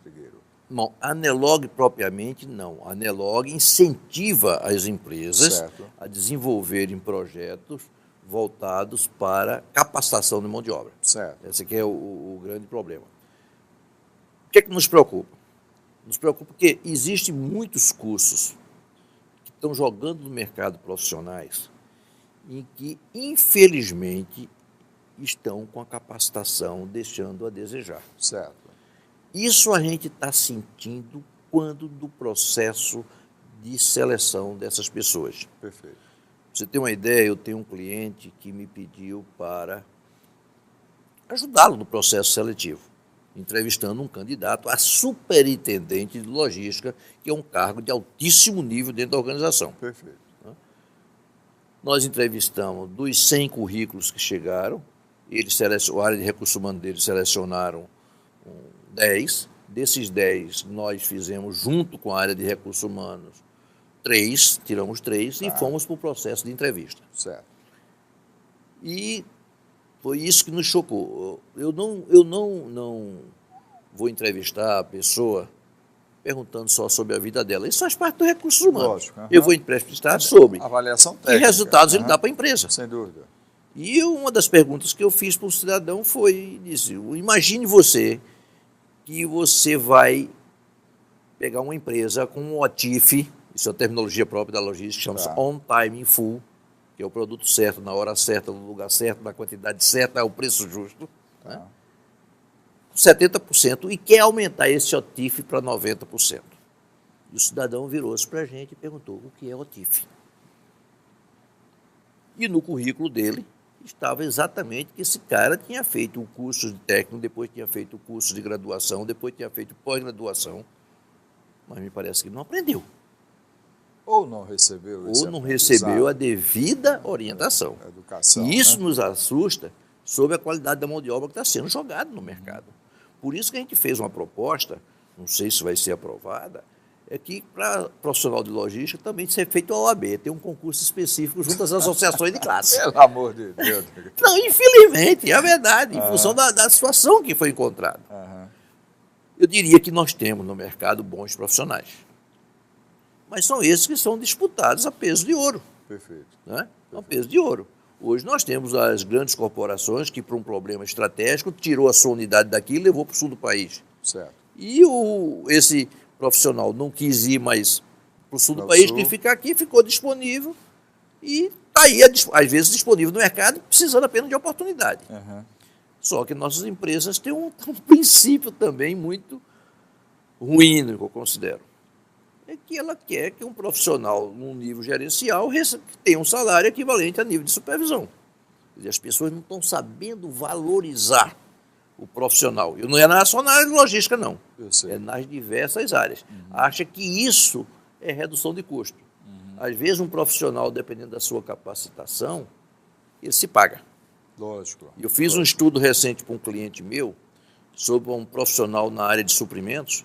Trigueiro? Não, a Anelog propriamente não. A Anelog incentiva as empresas, certo, a desenvolverem projetos voltados para capacitação de mão de obra. Certo. Esse aqui é o grande problema. O que é que nos preocupa? Nos preocupa porque existem muitos cursos que estão jogando no mercado profissionais em que, infelizmente, estão com a capacitação deixando a desejar. Certo. Isso a gente está sentindo quando do processo de seleção dessas pessoas. Perfeito. Pra você ter uma ideia, eu tenho um cliente que me pediu para ajudá-lo no processo seletivo, entrevistando um candidato a superintendente de logística, que é um cargo de altíssimo nível dentro da organização. Perfeito. Nós entrevistamos dos 100 currículos que chegaram, a área de recursos humanos deles selecionaram 10. Desses 10, nós fizemos, junto com a área de recursos humanos, 3, tiramos 3 e fomos para o processo de entrevista. Certo. E foi isso que nos chocou. Eu não vou entrevistar a pessoa perguntando só sobre a vida dela. Isso faz parte do recursos humanos. Lógico, eu vou entrevistar sobre avaliação técnica, que resultados ele dá para a empresa. Sem dúvida. E uma das perguntas que eu fiz para um cidadão foi, disse, imagine você que você vai pegar uma empresa com um OTIF, isso é a terminologia própria da logística, chama-se On Time in Full, que é o produto certo, na hora certa, no lugar certo, na quantidade certa, ao preço justo, né? 70%, e quer aumentar esse OTIF para 90%. E o cidadão virou-se para a gente e perguntou o que é OTIF. E no currículo dele estava exatamente que esse cara tinha feito um curso de técnico, depois tinha feito um curso de graduação, depois tinha feito pós-graduação, mas me parece que não aprendeu. Ou não recebeu Ou não recebeu a devida orientação. Educação, e isso né? nos assusta sobre a qualidade da mão de obra que está sendo jogada no mercado. Por isso que a gente fez uma proposta, não sei se vai ser aprovada, é que para profissional de logística também ser feito a OAB, tem um concurso específico junto às associações de classe. Pelo amor de Deus. Não, infelizmente, é a verdade, em função da situação que foi encontrada. Eu diria que nós temos no mercado bons profissionais. Mas são esses que são disputados a peso de ouro. Perfeito. Né? A peso de ouro. Hoje nós temos as grandes corporações que, por um problema estratégico, tirou a sua unidade daqui e levou para o sul do país. Certo. E esse profissional não quis ir mais para o sul do país, quis ficar aqui, ficou disponível e está aí, às vezes, disponível no mercado, precisando apenas de oportunidade. Só que nossas empresas têm um princípio também muito ruim, que eu considero. É que ela quer que um profissional, num nível gerencial, tenha um salário equivalente a nível de supervisão. Quer dizer, as pessoas não estão sabendo valorizar o profissional. E não é só na área de logística, não. É nas diversas áreas. Acha que isso é redução de custo. Às vezes, um profissional, dependendo da sua capacitação, ele se paga. Lógico. Eu fiz um estudo recente para um cliente meu sobre um profissional na área de suprimentos,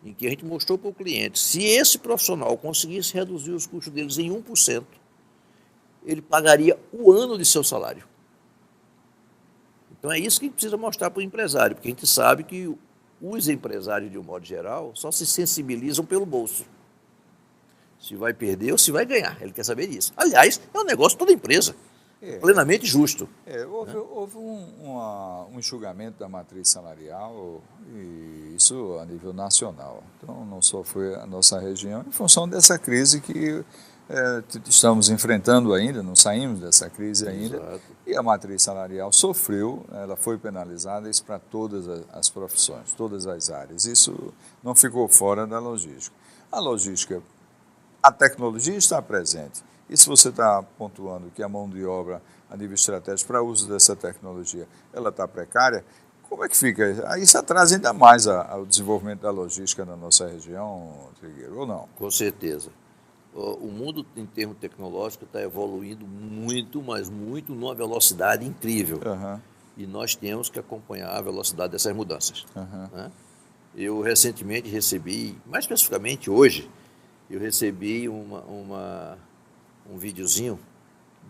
em que a gente mostrou para o cliente, se esse profissional conseguisse reduzir os custos deles em 1%, ele pagaria o ano de seu salário. Então é isso que a gente precisa mostrar para o empresário, porque a gente sabe que os empresários, de um modo geral, só se sensibilizam pelo bolso. Se vai perder ou se vai ganhar, ele quer saber disso. Aliás, é um negócio de toda empresa, plenamente justo. Houve um enxugamento da matriz salarial, e isso a nível nacional. Então, não só foi a nossa região, em função dessa crise que estamos enfrentando ainda, não saímos dessa crise ainda. Exato. E a matriz salarial sofreu, ela foi penalizada, isso para todas as profissões, todas as áreas. Isso não ficou fora da logística. A logística, a tecnologia está presente. E se você está pontuando que a mão de obra a nível estratégico para uso dessa tecnologia, ela está precária, como é que fica? Isso atrasa ainda mais o desenvolvimento da logística na nossa região, Trigueiro, ou não? Com certeza. O mundo, em termos tecnológicos, está evoluindo muito, mas muito, numa velocidade incrível. E nós temos que acompanhar a velocidade dessas mudanças. Né? Eu recentemente recebi, mais especificamente hoje, eu recebi um videozinho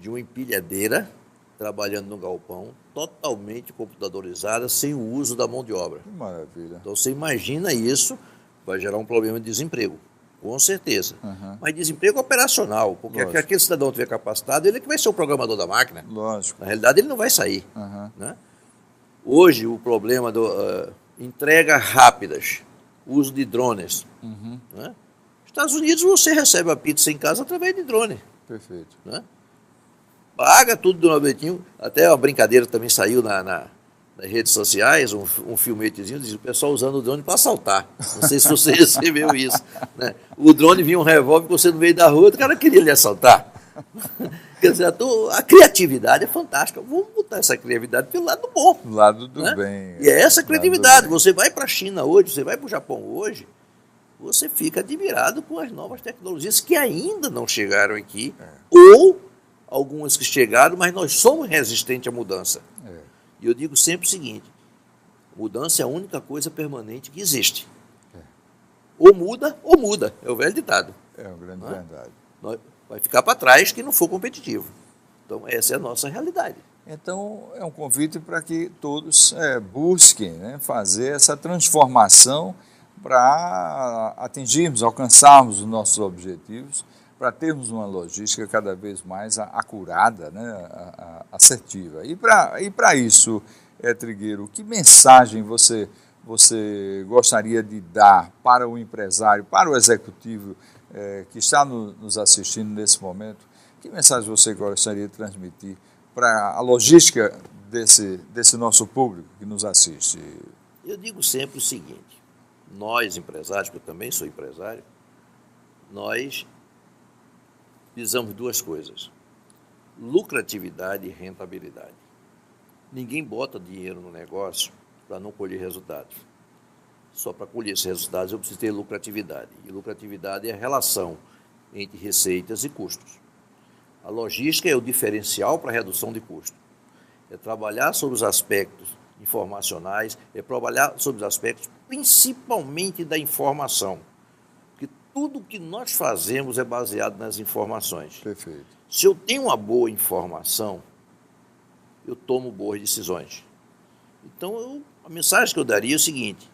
de uma empilhadeira trabalhando no galpão, totalmente computadorizada, sem o uso da mão de obra. Que maravilha. Então, você imagina isso, vai gerar um problema de desemprego, com certeza. Mas desemprego operacional, porque aquele cidadão que tiver capacitado, ele é que vai ser o programador da máquina. Lógico. Na realidade, ele não vai sair. Né? Hoje, o problema do entregas rápidas, uso de drones. Né? Nos Estados Unidos, você recebe a pizza em casa através de drone. Perfeito. Né? Paga tudo do novetinho. Até uma brincadeira também saiu nas redes sociais, um filmetezinho, diz o pessoal usando o drone para assaltar. Não sei se você recebeu isso. Né? O drone vinha um revólver com você no meio da rua, o cara queria lhe assaltar. Quer dizer, a criatividade é fantástica. Vamos botar essa criatividade pelo lado bom. Do lado do né? bem. E é essa criatividade. Você vai para a China hoje, você vai para o Japão hoje, você fica admirado com as novas tecnologias que ainda não chegaram aqui, ou algumas que chegaram, mas nós somos resistentes à mudança. E eu digo sempre o seguinte, mudança é a única coisa permanente que existe. Ou muda, é o velho ditado. É uma grande verdade. Vai ficar para trás quem não for competitivo. Então, essa é a nossa realidade. Então, é um convite para que todos busquem, né, fazer essa transformação para atingirmos, alcançarmos os nossos objetivos, para termos uma logística cada vez mais acurada, né, assertiva. E para isso, Trigueiro, que mensagem você gostaria de dar para o empresário, para o executivo que está nos assistindo nesse momento? Que mensagem você gostaria de transmitir para a logística desse nosso público que nos assiste? Eu digo sempre o seguinte, nós empresários, porque eu também sou empresário, nós visamos duas coisas, lucratividade e rentabilidade. Ninguém bota dinheiro no negócio para não colher resultados. só para colher esses resultados eu preciso ter lucratividade. E lucratividade é a relação entre receitas e custos. A logística é o diferencial para a redução de custo. É trabalhar sobre os aspectos informacionais, é trabalhar sobre os aspectos principalmente da informação. Porque tudo que nós fazemos é baseado nas informações. Perfeito. Se eu tenho uma boa informação, eu tomo boas decisões. Então, a mensagem que eu daria é o seguinte,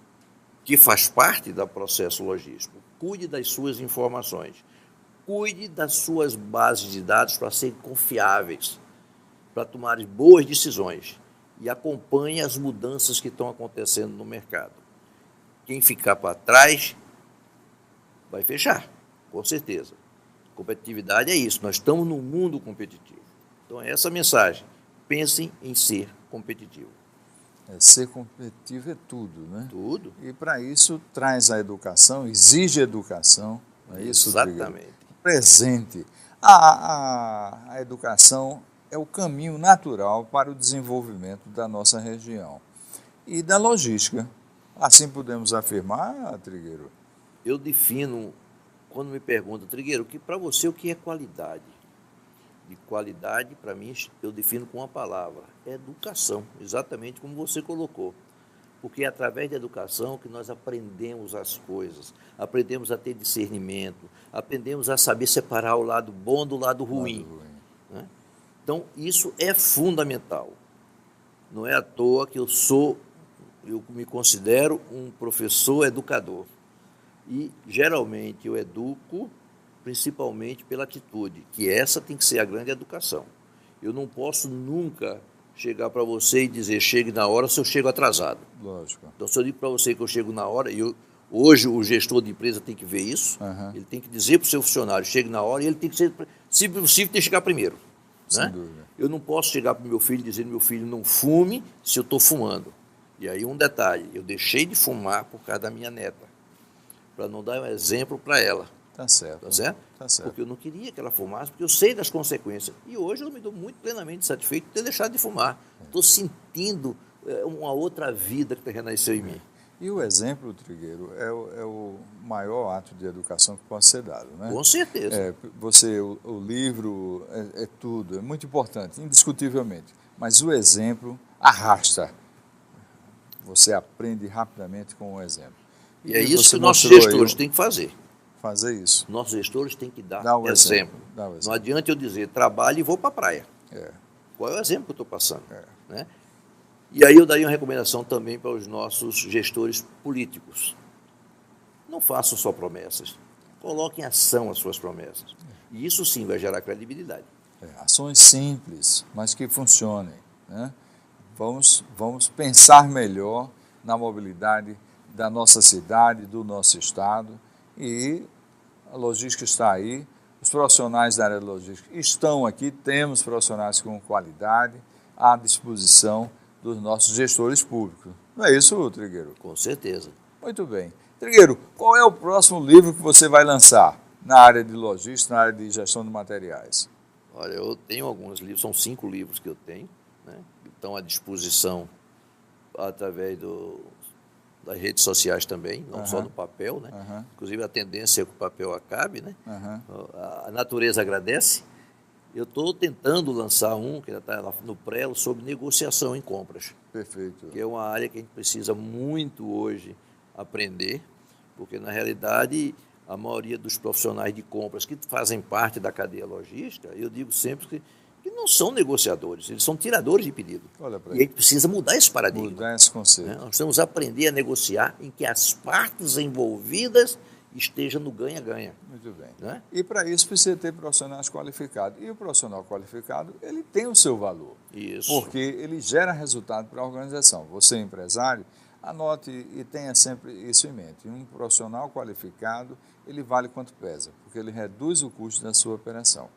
que faz parte do processo logístico. Cuide das suas informações. Cuide das suas bases de dados para serem confiáveis, para tomar boas decisões e acompanhe as mudanças que estão acontecendo no mercado. Quem ficar para trás vai fechar, com certeza. Competitividade é isso, nós estamos num mundo competitivo. Então é essa a mensagem, pensem em ser competitivo. Ser competitivo é tudo, né? Tudo. E para isso traz a educação, exige educação, não é isso? Exatamente. Presente. A educação é o caminho natural para o desenvolvimento da nossa região e da logística. Assim podemos afirmar, Trigueiro? Eu defino, quando me perguntam, Trigueiro, para você o que é qualidade? De qualidade, para mim, eu defino com uma palavra, é educação, exatamente como você colocou. Porque é através da educação que nós aprendemos as coisas, aprendemos a ter discernimento, aprendemos a saber separar o lado bom do lado ruim. Né? Então, isso é fundamental. Não é à toa que eu me considero um professor educador. E, geralmente, eu educo principalmente pela atitude, que essa tem que ser a grande educação. Eu não posso nunca chegar para você e dizer, chegue na hora, se eu chego atrasado. Lógico. Então, se eu digo para você que eu chego na hora, hoje o gestor de empresa tem que ver isso, ele tem que dizer para o seu funcionário, chegue na hora, e ele tem que ser, se possível, tem que chegar primeiro. Sem né? dúvida. Eu não posso chegar para o meu filho e dizer, meu filho, não fume se eu estou fumando. E aí um detalhe, eu deixei de fumar por causa da minha neta, para não dar um exemplo para ela. Tá certo. Tá certo? Tá certo. Porque eu não queria que ela fumasse, porque eu sei das consequências. E hoje eu me dou muito plenamente satisfeito de ter deixado de fumar. Estou sentindo uma outra vida que renasceu em mim. E o exemplo, Trigueiro, é o maior ato de educação que pode ser dado, né? Com certeza. O livro é tudo, é muito importante, indiscutivelmente. Mas o exemplo arrasta. Você aprende rapidamente com o exemplo. E é isso que nossos gestores têm que fazer. Fazer isso. Nossos gestores têm que dar o exemplo. Não adianta eu dizer, trabalho e vou para a praia. Qual é o exemplo que eu estou passando? Né? E aí eu daria uma recomendação também para os nossos gestores políticos. Não façam só promessas. Coloquem em ação as suas promessas. E isso sim vai gerar credibilidade. Ações simples, mas que funcionem. Né? Vamos pensar melhor na mobilidade da nossa cidade, do nosso estado. E a logística está aí, os profissionais da área de logística estão aqui, temos profissionais com qualidade à disposição dos nossos gestores públicos. Não é isso, Trigueiro? Com certeza. Muito bem. Trigueiro, qual é o próximo livro que você vai lançar na área de logística, na área de gestão de materiais? Olha, eu tenho alguns livros, são 5 livros que eu tenho, né, que estão à disposição através das redes sociais também, não só no papel, né? Inclusive a tendência é que o papel acabe, né? A natureza agradece. Eu estou tentando lançar um, que já está no prelo, sobre negociação em compras. Perfeito. Que é uma área que a gente precisa muito hoje aprender, porque na realidade a maioria dos profissionais de compras que fazem parte da cadeia logística, eu digo sempre que não são negociadores, eles são tiradores de pedido. E a gente precisa mudar esse paradigma. Mudar esse conceito. Nós precisamos aprender a negociar em que as partes envolvidas estejam no ganha-ganha. Muito bem. Né? E para isso precisa ter profissionais qualificados. E o profissional qualificado, ele tem o seu valor. Isso. Porque ele gera resultado para a organização. Você, empresário, anote e tenha sempre isso em mente. Um profissional qualificado, ele vale quanto pesa, porque ele reduz o custo da sua operação.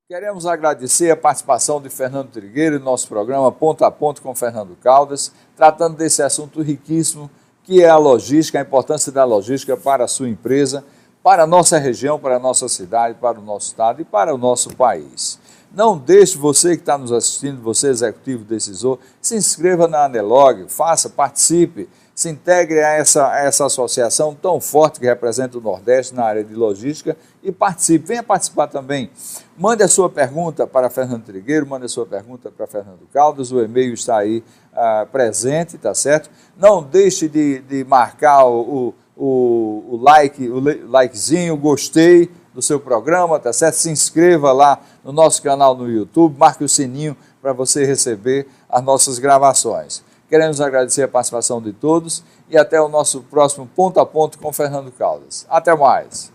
Queremos agradecer a participação de Fernando Trigueiro no nosso programa Ponto a Ponto com Fernando Caldas, tratando desse assunto riquíssimo, que é a logística, a importância da logística para a sua empresa, para a nossa região, para a nossa cidade, para o nosso estado e para o nosso país. Não deixe, você que está nos assistindo, você executivo decisor, se inscreva na Anelog, participe, se integre a essa associação tão forte que representa o Nordeste na área de logística e participe. Venha participar também. Mande a sua pergunta para Fernando Trigueiro, mande a sua pergunta para Fernando Caldas, o e-mail está aí presente, tá certo? Não deixe de marcar o likezinho, o gostei do seu programa, tá certo? Se inscreva lá no nosso canal no YouTube, marque o sininho para você receber as nossas gravações. Queremos agradecer a participação de todos e até o nosso próximo Ponto a Ponto com Fernando Caldas. Até mais!